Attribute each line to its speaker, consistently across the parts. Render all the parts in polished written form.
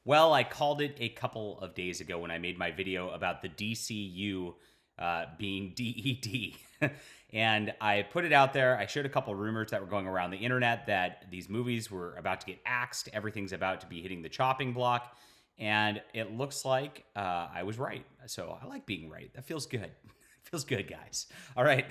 Speaker 1: Well, I called it a couple of days ago when I made my video about the DCU being DED. And I put it out there. I showed a couple rumors that were going around the internet that these movies were about to get axed. Everything's about to be hitting the chopping block. And it looks like I was right. So I like being right. That feels good. Feels good, guys. All right.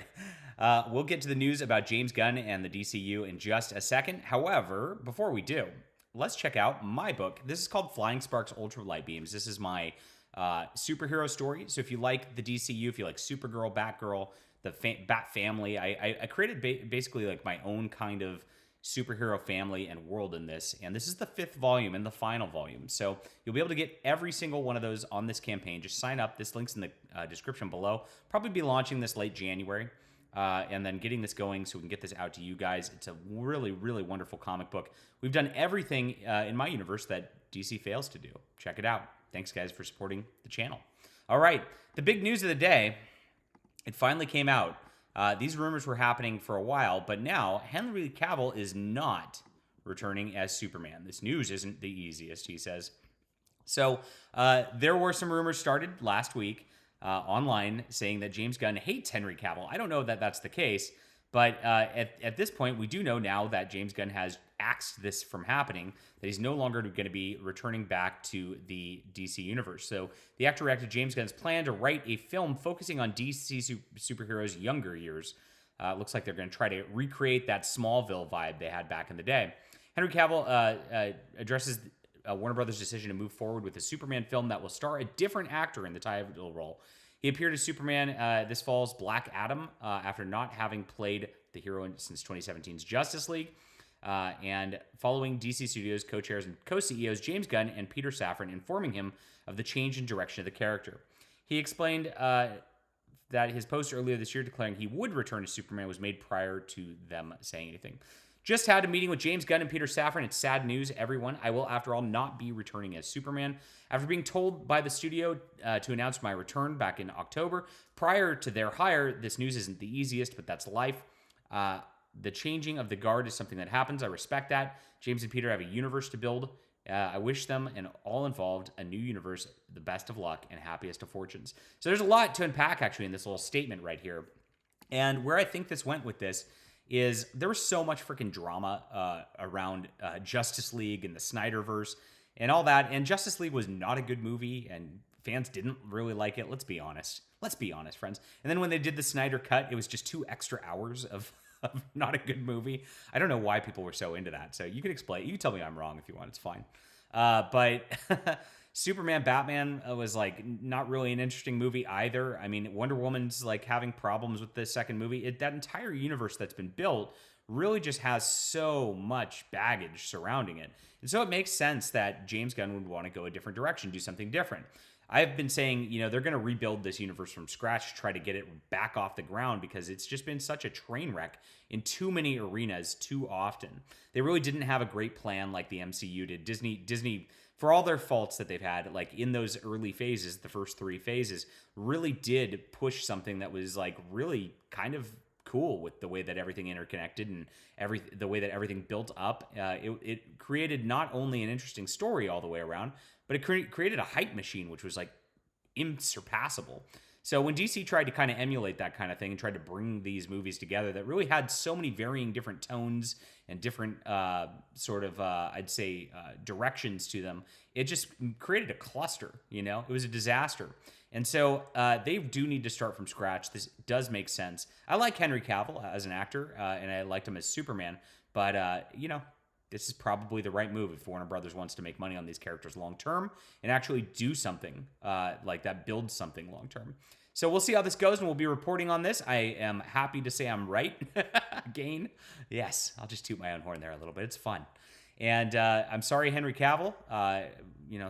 Speaker 1: We'll get to the news about James Gunn and the DCU in just a second. However, before we do, let's check out my book. This is called Flying Sparks Ultra Light Beams. This is my superhero story. So if you like the DCU, if you like Supergirl, Batgirl, the Bat family, I created basically like my own kind of superhero family and world in this. And this is the 5th volume and the final volume. So you'll be able to get every single one of those on this campaign. Just sign up. This link's in the description below. Probably be launching this late January. And then getting this going so we can get this out to you guys. It's a really, really wonderful comic book. We've done everything in my universe that DC fails to do. Check it out. Thanks, guys, for supporting the channel. All right, the big news of the day, it finally came out. These rumors were happening for a while, but now Henry Cavill is not returning as Superman. This news isn't the easiest, he says. So there were some rumors started last week online saying that James Gunn hates Henry Cavill. I don't know that that's the case, but at this point, we do know now that James Gunn has axed this from happening, that he's no longer going to be returning back to the DC universe. So the actor reacted to James Gunn's plan to write a film focusing on DC superheroes' younger years. Looks like they're going to try to recreate that Smallville vibe they had back in the day. Henry Cavill addresses Warner Brothers' decision to move forward with a Superman film that will star a different actor in the title role. He appeared as Superman this fall's Black Adam after not having played the hero since 2017's Justice League. And following DC Studios co-chairs and co-CEOs James Gunn and Peter Safran informing him of the change in direction of the character. He explained that his post earlier this year declaring he would return to Superman was made prior to them saying anything. Just had a meeting with James Gunn and Peter Safran. It's sad news, everyone. I will, after all, not be returning as Superman. After being told by the studio to announce my return back in October, prior to their hire, this news isn't the easiest, but that's life. The changing of the guard is something that happens. I respect that. James and Peter have a universe to build. I wish them and all involved a new universe, the best of luck and happiest of fortunes. So there's a lot to unpack, actually, in this little statement right here. And where I think this went with this is there was so much freaking drama around Justice League and the Snyderverse and all that. And Justice League was not a good movie, and fans didn't really like it. Let's be honest. Let's be honest, friends. And then when they did the Snyder Cut, it was just 2 extra hours of not a good movie. I don't know why people were so into that. So you can explain. You can tell me I'm wrong if you want. It's fine. But Superman Batman was like not really an interesting movie either. I mean, Wonder Woman's like having problems with the second movie. That entire universe that's been built really just has so much baggage surrounding it. And so it makes sense that James Gunn would want to go a different direction, do something different. I've been saying, they're going to rebuild this universe from scratch to try to get it back off the ground because it's just been such a train wreck in too many arenas too often. They really didn't have a great plan like the MCU did. Disney, for all their faults that they've had, like in those early phases, the first 3 phases, really did push something that was like really kind of cool with the way that everything interconnected and the way that everything built up. It created not only an interesting story all the way around, but it created a hype machine, which was like unsurpassable. So when DC tried to kind of emulate that kind of thing and tried to bring these movies together that really had so many varying different tones and different I'd say, directions to them, it just created a cluster, It was a disaster. And so they do need to start from scratch. This does make sense. I like Henry Cavill as an actor, and I liked him as Superman, but, this is probably the right move if Warner Brothers wants to make money on these characters long term and actually do something like that, build something long term. So we'll see how this goes, and we'll be reporting on this. I am happy to say I'm right again. Yes, I'll just toot my own horn there a little bit. It's fun. And I'm sorry, Henry Cavill.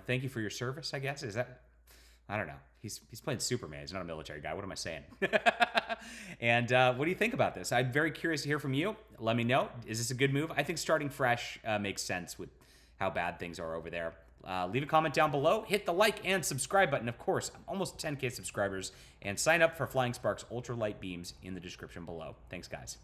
Speaker 1: Thank you for your service, I guess. Is that... I don't know. He's playing Superman. He's not a military guy. What am I saying? And what do you think about this? I'm very curious to hear from you. Let me know. Is this a good move? I think starting fresh makes sense with how bad things are over there. Leave a comment down below. Hit the like and subscribe button. Of course, I'm almost 10K subscribers. And sign up for Flying Sparks Ultra Light Beams in the description below. Thanks, guys.